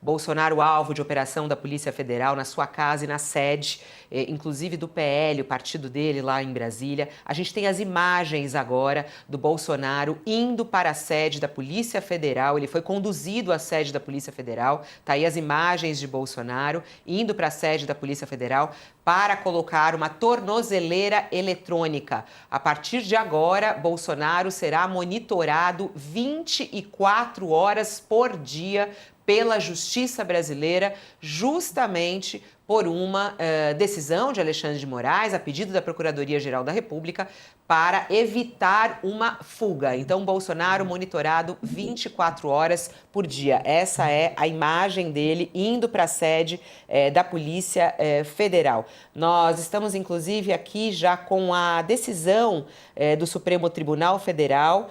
Bolsonaro alvo de operação da Polícia Federal na sua casa e na sede, inclusive do PL, o partido dele lá em Brasília. A gente tem as imagens agora do Bolsonaro indo para a sede da Polícia Federal. Ele foi conduzido à sede da Polícia Federal. Tá aí as imagens de Bolsonaro indo para a sede da Polícia Federal para colocar uma tornozeleira eletrônica. A partir de agora, Bolsonaro será monitorado 24 horas por dia pela Justiça Brasileira, justamente por uma decisão de Alexandre de Moraes, a pedido da Procuradoria-Geral da República, para evitar uma fuga. Então, Bolsonaro monitorado 24 horas por dia. Essa é a imagem dele indo para a sede da Polícia Federal. Nós estamos, inclusive, aqui já com a decisão do Supremo Tribunal Federal,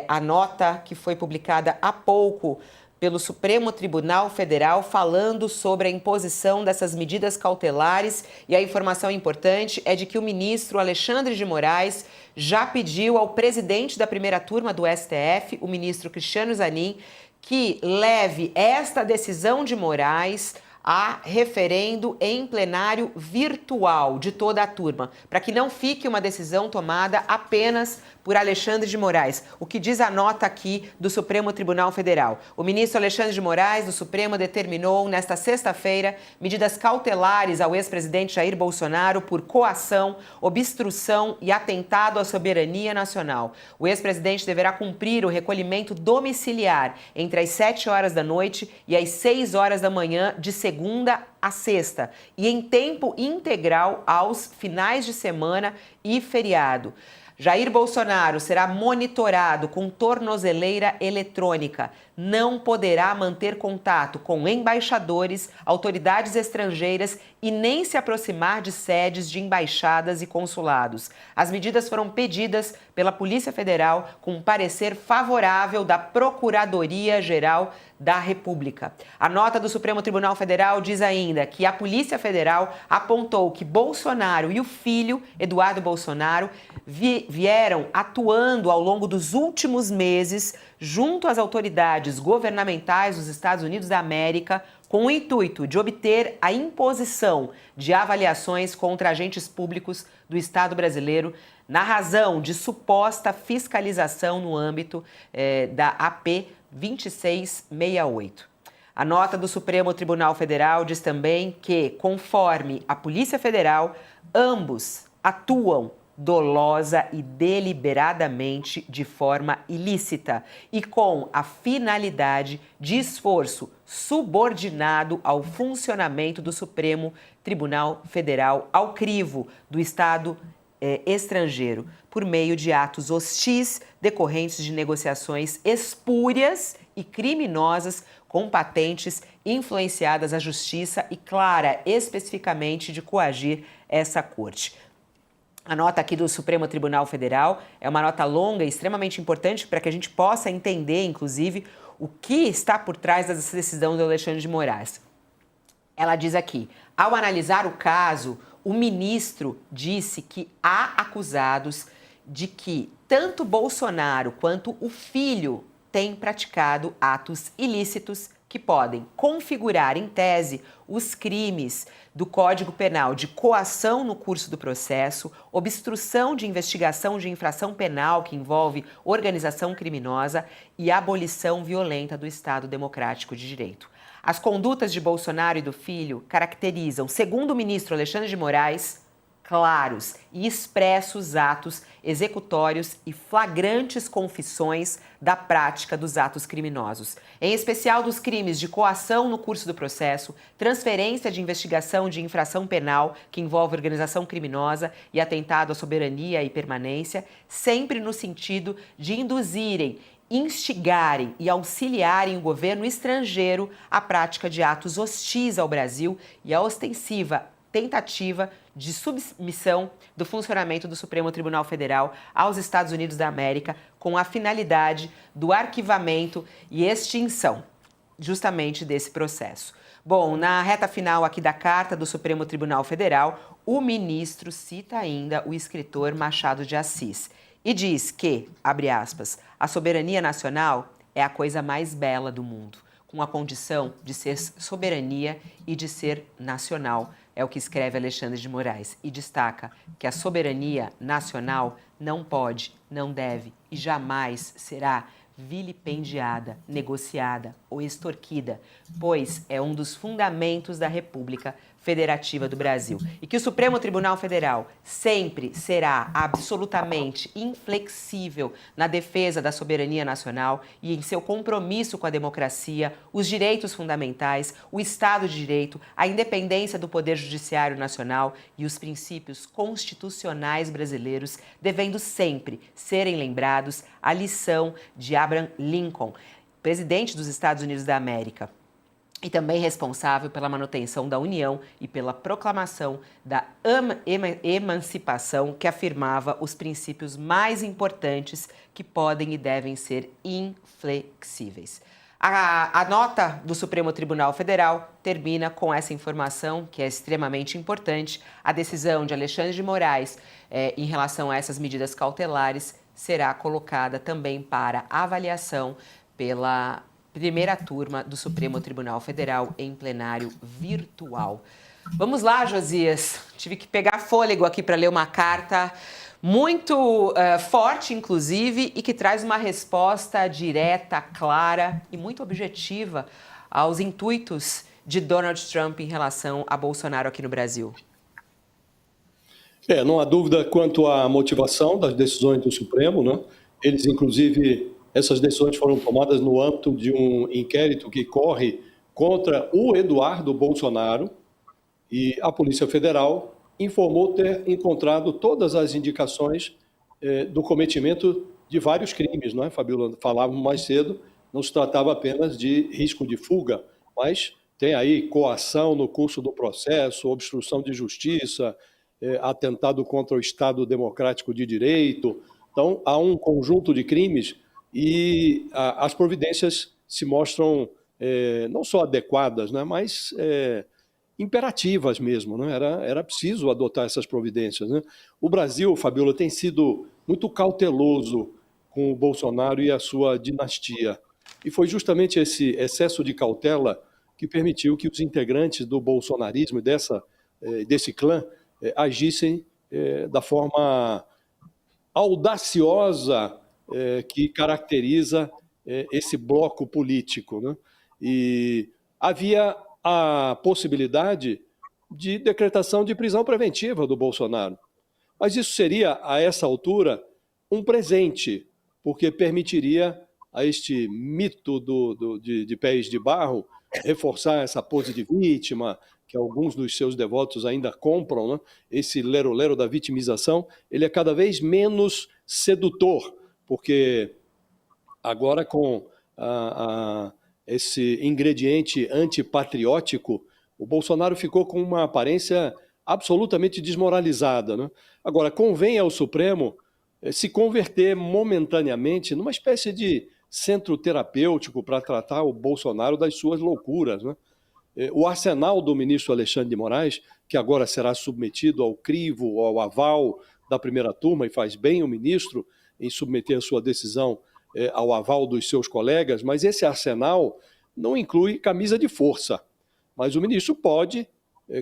a nota que foi publicada há pouco pelo Supremo Tribunal Federal, falando sobre a imposição dessas medidas cautelares. E a informação importante é de que o ministro Alexandre de Moraes já pediu ao presidente da primeira turma do STF, o ministro Cristiano Zanin, que leve esta decisão de Moraes a referendo em plenário virtual de toda a turma, para que não fique uma decisão tomada apenas por Alexandre de Moraes. O que diz a nota aqui do Supremo Tribunal Federal? O ministro Alexandre de Moraes, do Supremo, determinou nesta sexta-feira medidas cautelares ao ex-presidente Jair Bolsonaro por coação, obstrução e atentado à soberania nacional. O ex-presidente deverá cumprir o recolhimento domiciliar entre as 7 horas da noite e as 6 horas da manhã de segunda a sexta e em tempo integral aos finais de semana e feriado. Jair Bolsonaro será monitorado com tornozeleira eletrônica, não poderá manter contato com embaixadores, autoridades estrangeiras e nem se aproximar de sedes de embaixadas e consulados. As medidas foram pedidas pela Polícia Federal com parecer favorável da Procuradoria-Geral da República. A nota do Supremo Tribunal Federal diz ainda que a Polícia Federal apontou que Bolsonaro e o filho, Eduardo Bolsonaro, vieram atuando ao longo dos últimos meses junto às autoridades governamentais dos Estados Unidos da América com o intuito de obter a imposição de avaliações contra agentes públicos do Estado brasileiro na razão de suposta fiscalização no âmbito da AP 2668. A nota do Supremo Tribunal Federal diz também que, conforme a Polícia Federal, ambos atuam dolosa e deliberadamente de forma ilícita e com a finalidade de esforço subordinado ao funcionamento do Supremo Tribunal Federal ao crivo do Estado estrangeiro, por meio de atos hostis decorrentes de negociações espúrias e criminosas com patentes influenciadas à justiça e clara especificamente de coagir essa corte. A nota aqui do Supremo Tribunal Federal é uma nota longa e extremamente importante para que a gente possa entender, inclusive, o que está por trás dessa decisão do Alexandre de Moraes. Ela diz aqui, ao analisar o caso, o ministro disse que há acusados de que tanto Bolsonaro quanto o filho têm praticado atos ilícitos que podem configurar, em tese, os crimes do Código Penal de coação no curso do processo, obstrução de investigação de infração penal que envolve organização criminosa e abolição violenta do Estado Democrático de Direito. As condutas de Bolsonaro e do filho caracterizam, segundo o ministro Alexandre de Moraes, claros e expressos atos executórios e flagrantes confissões da prática dos atos criminosos, em especial dos crimes de coação no curso do processo, transferência de investigação de infração penal que envolve organização criminosa e atentado à soberania e permanência, sempre no sentido de induzirem, instigarem e auxiliarem o governo estrangeiro à prática de atos hostis ao Brasil e à ostensiva tentativa de submissão do funcionamento do Supremo Tribunal Federal aos Estados Unidos da América com a finalidade do arquivamento e extinção justamente desse processo. Bom, na reta final aqui da carta do Supremo Tribunal Federal, o ministro cita ainda o escritor Machado de Assis e diz que, abre aspas, a soberania nacional é a coisa mais bela do mundo. com a condição de ser soberania e de ser nacional. É o que escreve Alexandre de Moraes e destaca que a soberania nacional não pode, não deve e jamais será vilipendiada, negociada ou extorquida, pois é um dos fundamentos da República Federativa do Brasil. E que o Supremo Tribunal Federal sempre será absolutamente inflexível na defesa da soberania nacional e em seu compromisso com a democracia, os direitos fundamentais, o Estado de Direito, a independência do Poder Judiciário Nacional e os princípios constitucionais brasileiros, devendo sempre serem lembrados a lição de Abraham Lincoln, presidente dos Estados Unidos da América, e também responsável pela manutenção da União e pela proclamação da emancipação, que afirmava os princípios mais importantes que podem e devem ser inflexíveis. A nota do Supremo Tribunal Federal termina com essa informação, que é extremamente importante. A decisão de Alexandre de Moraes em relação a essas medidas cautelares será colocada também para avaliação pela primeira turma do Supremo Tribunal Federal em plenário virtual. Vamos lá, Josias. Tive que pegar fôlego aqui para ler uma carta muito forte, inclusive, e que traz uma resposta direta, clara e muito objetiva aos intuitos de Donald Trump em relação a Bolsonaro aqui no Brasil. Não há dúvida quanto à motivação das decisões do Supremo, né? Eles, inclusive, essas decisões foram tomadas no âmbito de um inquérito que corre contra o Eduardo Bolsonaro, e a Polícia Federal informou ter encontrado todas as indicações do cometimento de vários crimes, não é, Fabíola? Falávamos mais cedo, não se tratava apenas de risco de fuga, mas tem aí coação no curso do processo, obstrução de justiça, atentado contra o Estado Democrático de Direito. Então, há um conjunto de crimes e as providências se mostram não só adequadas, né, mas imperativas mesmo, né? Era preciso adotar essas providências, né? O Brasil, Fabíola, tem sido muito cauteloso com o Bolsonaro e a sua dinastia. E foi justamente esse excesso de cautela que permitiu que os integrantes do bolsonarismo e desse clã agissem da forma audaciosa que caracteriza esse bloco político, né? E havia a possibilidade de decretação de prisão preventiva do Bolsonaro. Mas isso seria, a essa altura, um presente, porque permitiria a este mito de pés de barro reforçar essa pose de vítima, que alguns dos seus devotos ainda compram, né? Esse lero-lero da vitimização, ele é cada vez menos sedutor, porque agora com esse ingrediente antipatriótico, o Bolsonaro ficou com uma aparência absolutamente desmoralizada, né? Agora, convém ao Supremo se converter momentaneamente numa espécie de centro terapêutico para tratar o Bolsonaro das suas loucuras, né? O arsenal do ministro Alexandre de Moraes, que agora será submetido ao crivo, ao aval da primeira turma, e faz bem o ministro em submeter a sua decisão ao aval dos seus colegas, mas esse arsenal não inclui camisa de força. Mas o ministro pode,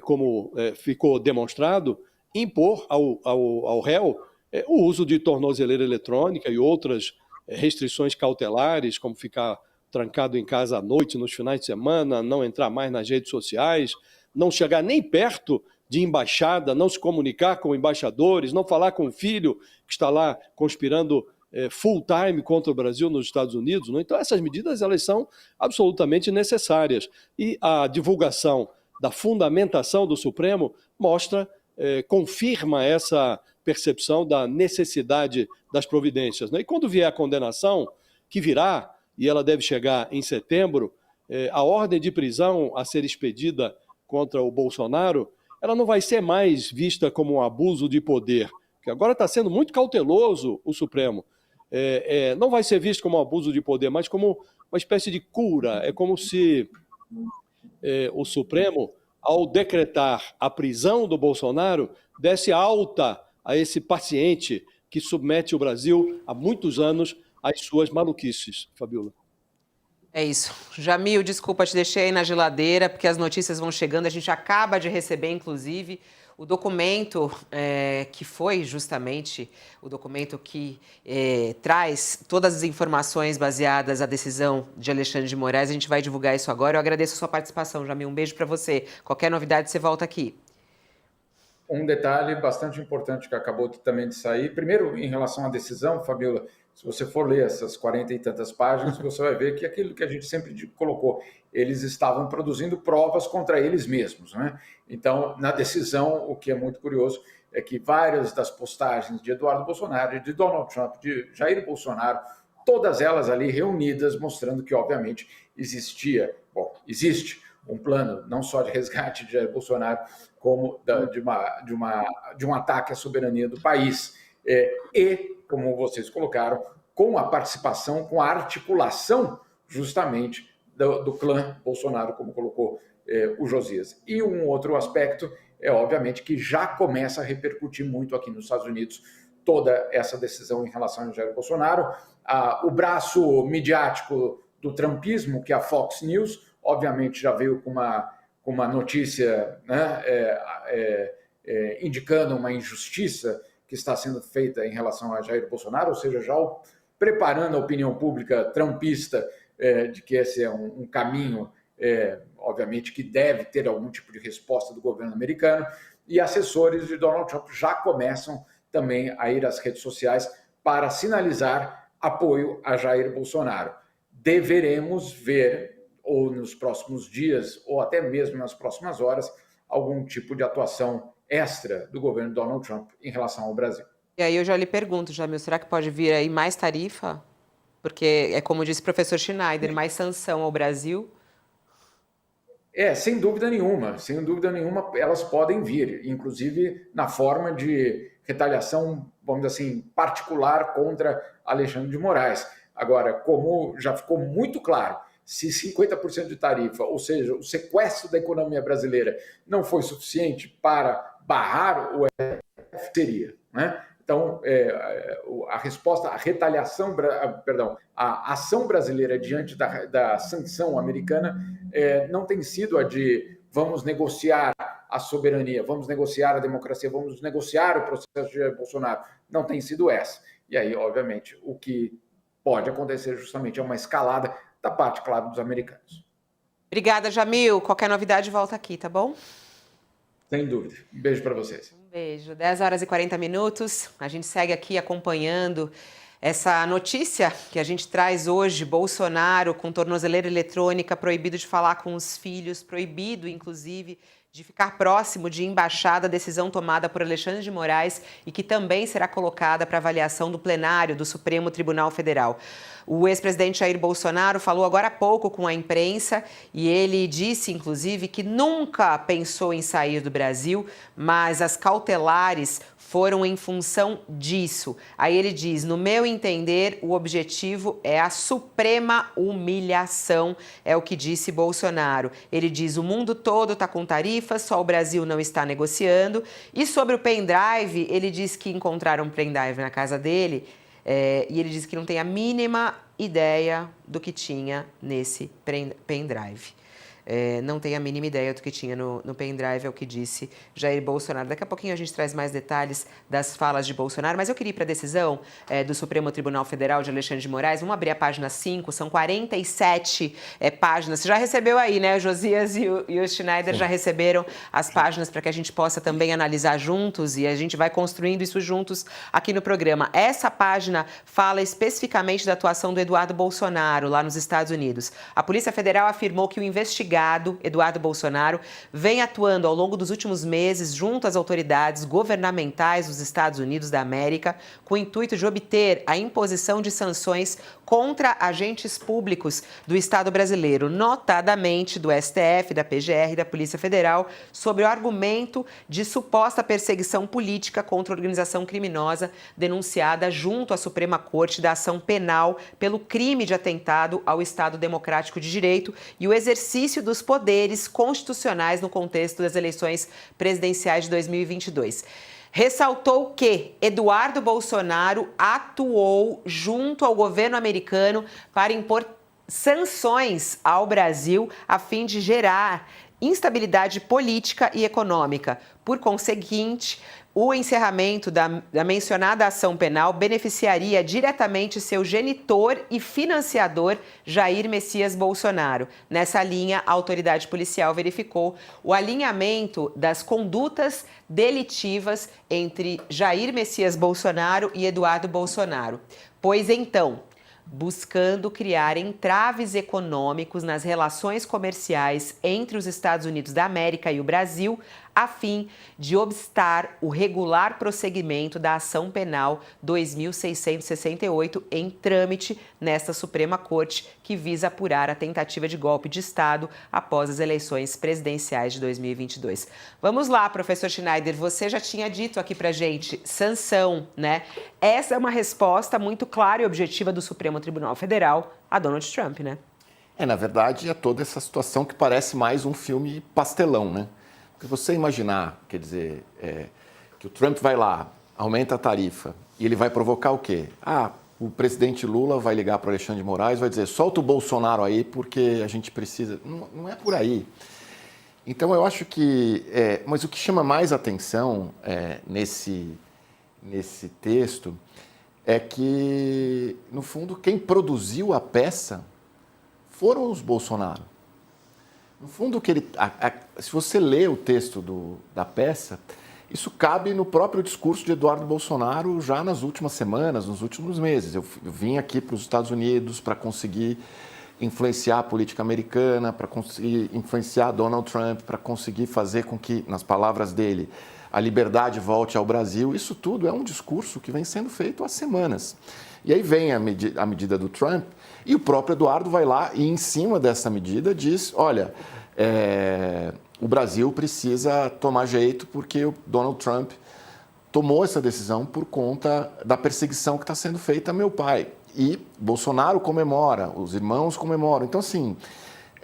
como ficou demonstrado, impor ao réu o uso de tornozeleira eletrônica e outras restrições cautelares, como ficar trancado em casa à noite, nos finais de semana, não entrar mais nas redes sociais, não chegar nem perto de embaixada, não se comunicar com embaixadores, não falar com o filho que está lá conspirando full time contra o Brasil nos Estados Unidos, né? Então essas medidas elas são absolutamente necessárias e a divulgação da fundamentação do Supremo mostra, confirma essa percepção da necessidade das providências, né? E quando vier a condenação, que virá, e ela deve chegar em setembro, a ordem de prisão a ser expedida contra o Bolsonaro, ela não vai ser mais vista como um abuso de poder, que agora está sendo muito cauteloso o Supremo. Não vai ser visto como um abuso de poder, mas como uma espécie de cura. É como se o Supremo, ao decretar a prisão do Bolsonaro, desse alta a esse paciente que submete o Brasil há muitos anos às suas maluquices, Fabíola. É isso. Jamil, desculpa, te deixei aí na geladeira, porque as notícias vão chegando. A gente acaba de receber, inclusive, o documento que foi justamente o documento que traz todas as informações baseadas na decisão de Alexandre de Moraes. A gente vai divulgar isso agora. Eu agradeço a sua participação, Jamil. Um beijo para você. Qualquer novidade, você volta aqui. Um detalhe bastante importante que acabou também de sair. Primeiro, em relação à decisão, Fabiola, se você for ler essas 40 e tantas páginas, você vai ver que aquilo que a gente sempre colocou, eles estavam produzindo provas contra eles mesmos, né? Então, na decisão, o que é muito curioso é que várias das postagens de Eduardo Bolsonaro, de Donald Trump, de Jair Bolsonaro, todas elas ali reunidas, mostrando que, obviamente, existe um plano não só de resgate de Jair Bolsonaro, como de um ataque à soberania do país. E, como vocês colocaram, com a participação, com a articulação, justamente, do clã Bolsonaro, como colocou o Josias. E um outro aspecto é, obviamente, que já começa a repercutir muito aqui nos Estados Unidos toda essa decisão em relação a Jair Bolsonaro. O braço midiático do trumpismo, que é a Fox News, obviamente já veio com uma notícia, né, indicando uma injustiça que está sendo feita em relação a Jair Bolsonaro, ou seja, já preparando a opinião pública trumpista de que esse é um caminho, obviamente, que deve ter algum tipo de resposta do governo americano, e assessores de Donald Trump já começam também a ir às redes sociais para sinalizar apoio a Jair Bolsonaro. Deveremos ver, ou nos próximos dias, ou até mesmo nas próximas horas, algum tipo de atuação extra do governo Donald Trump em relação ao Brasil. E aí eu já lhe pergunto, Jamil, será que pode vir aí mais tarifa? Porque é como disse o professor Schneider, mais sanção ao Brasil? Sem dúvida nenhuma, elas podem vir, inclusive na forma de retaliação, vamos dizer assim, particular contra Alexandre de Moraes. Agora, como já ficou muito claro, se 50% de tarifa, ou seja, o sequestro da economia brasileira, não foi suficiente para barrar o STF, seria, né? Então, a resposta, a retaliação, a ação brasileira diante da sanção americana não tem sido a de vamos negociar a soberania, vamos negociar a democracia, vamos negociar o processo de Jair Bolsonaro. Não tem sido essa. E aí, obviamente, o que pode acontecer justamente é uma escalada da parte, claro, dos americanos. Obrigada, Jamil. Qualquer novidade, volta aqui, tá bom? Sem dúvida. Um beijo para vocês. Um beijo. 10 horas e 40 minutos. A gente segue aqui acompanhando essa notícia que a gente traz hoje. Bolsonaro com tornozeleira eletrônica, proibido de falar com os filhos, proibido, inclusive, de ficar próximo de embaixada, decisão tomada por Alexandre de Moraes e que também será colocada para avaliação do plenário do Supremo Tribunal Federal. O ex-presidente Jair Bolsonaro falou agora há pouco com a imprensa e ele disse, inclusive, que nunca pensou em sair do Brasil, mas as cautelares foram em função disso. Aí ele diz, no meu entender, o objetivo é a suprema humilhação, é o que disse Bolsonaro. Ele diz, o mundo todo está com tarifas, só o Brasil não está negociando. E sobre o pendrive, ele diz que encontraram um pendrive na casa dele, e ele disse que não tem a mínima ideia do que tinha nesse pendrive. Não tem a mínima ideia do que tinha no pendrive, é o que disse Jair Bolsonaro. Daqui a pouquinho a gente traz mais detalhes das falas de Bolsonaro, mas eu queria ir para a decisão do Supremo Tribunal Federal de Alexandre de Moraes. Vamos abrir a página 5, são 47 páginas. Você já recebeu aí, né? O Josias e o Schneider já receberam as páginas para que a gente possa também analisar juntos e a gente vai construindo isso juntos aqui no programa. Essa página fala especificamente da atuação do Eduardo Bolsonaro lá nos Estados Unidos. A Polícia Federal afirmou que o investigado Eduardo Bolsonaro vem atuando ao longo dos últimos meses junto às autoridades governamentais dos Estados Unidos da América com o intuito de obter a imposição de sanções contra agentes públicos do Estado brasileiro, notadamente do STF, da PGR e da Polícia Federal, sob o argumento de suposta perseguição política contra a organização criminosa denunciada junto à Suprema Corte da ação penal pelo crime de atentado ao Estado Democrático de Direito e o exercício dos poderes constitucionais no contexto das eleições presidenciais de 2022. Ressaltou que Eduardo Bolsonaro atuou junto ao governo americano para impor sanções ao Brasil a fim de gerar instabilidade política e econômica. Por conseguinte, o encerramento da mencionada ação penal beneficiaria diretamente seu genitor e financiador, Jair Messias Bolsonaro. Nessa linha, a autoridade policial verificou o alinhamento das condutas delitivas entre Jair Messias Bolsonaro e Eduardo Bolsonaro. Pois então, buscando criar entraves econômicos nas relações comerciais entre os Estados Unidos da América e o Brasil, a fim de obstar o regular prosseguimento da ação penal 2668 em trâmite nesta Suprema Corte, que visa apurar a tentativa de golpe de Estado após as eleições presidenciais de 2022. Vamos lá, professor Schneider, você já tinha dito aqui pra gente, sanção, né? Essa é uma resposta muito clara e objetiva do Supremo Tribunal Federal a Donald Trump, né? Na verdade, é toda essa situação que parece mais um filme pastelão, né? Se você imaginar, quer dizer, que o Trump vai lá, aumenta a tarifa, e ele vai provocar o quê? O presidente Lula vai ligar para o Alexandre de Moraes, vai dizer, solta o Bolsonaro aí porque a gente precisa... Não é por aí. Então, eu acho que... mas o que chama mais atenção nesse texto é que, no fundo, quem produziu a peça foram os Bolsonaro. No fundo, que se você lê o texto da peça, isso cabe no próprio discurso de Eduardo Bolsonaro já nas últimas semanas, nos últimos meses. Eu vim aqui para os Estados Unidos para conseguir influenciar a política americana, para conseguir influenciar Donald Trump, para conseguir fazer com que, nas palavras dele, a liberdade volte ao Brasil. Isso tudo é um discurso que vem sendo feito há semanas. E aí vem a medida do Trump e o próprio Eduardo vai lá e, em cima dessa medida, diz, olha, o Brasil precisa tomar jeito porque o Donald Trump tomou essa decisão por conta da perseguição que está sendo feita a meu pai. E Bolsonaro comemora, os irmãos comemoram. Então, assim,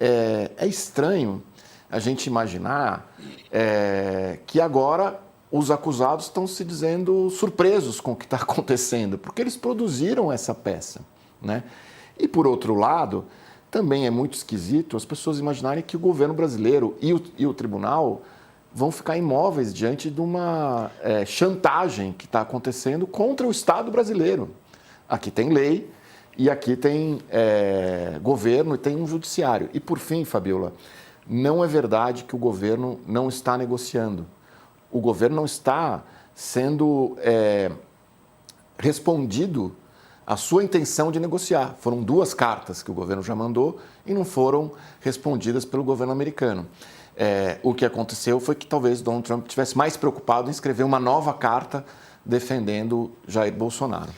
é estranho a gente imaginar que agora os acusados estão se dizendo surpresos com o que está acontecendo, porque eles produziram essa peça, né? E, por outro lado, também é muito esquisito as pessoas imaginarem que o governo brasileiro e o tribunal vão ficar imóveis diante de uma chantagem que está acontecendo contra o Estado brasileiro. Aqui tem lei e aqui tem governo e tem um judiciário. E, por fim, Fabiola, não é verdade que o governo não está negociando. O governo não está sendo respondido a sua intenção de negociar. Foram 2 cartas que o governo já mandou e não foram respondidas pelo governo americano. O que aconteceu foi que talvez Donald Trump estivesse mais preocupado em escrever uma nova carta defendendo Jair Bolsonaro.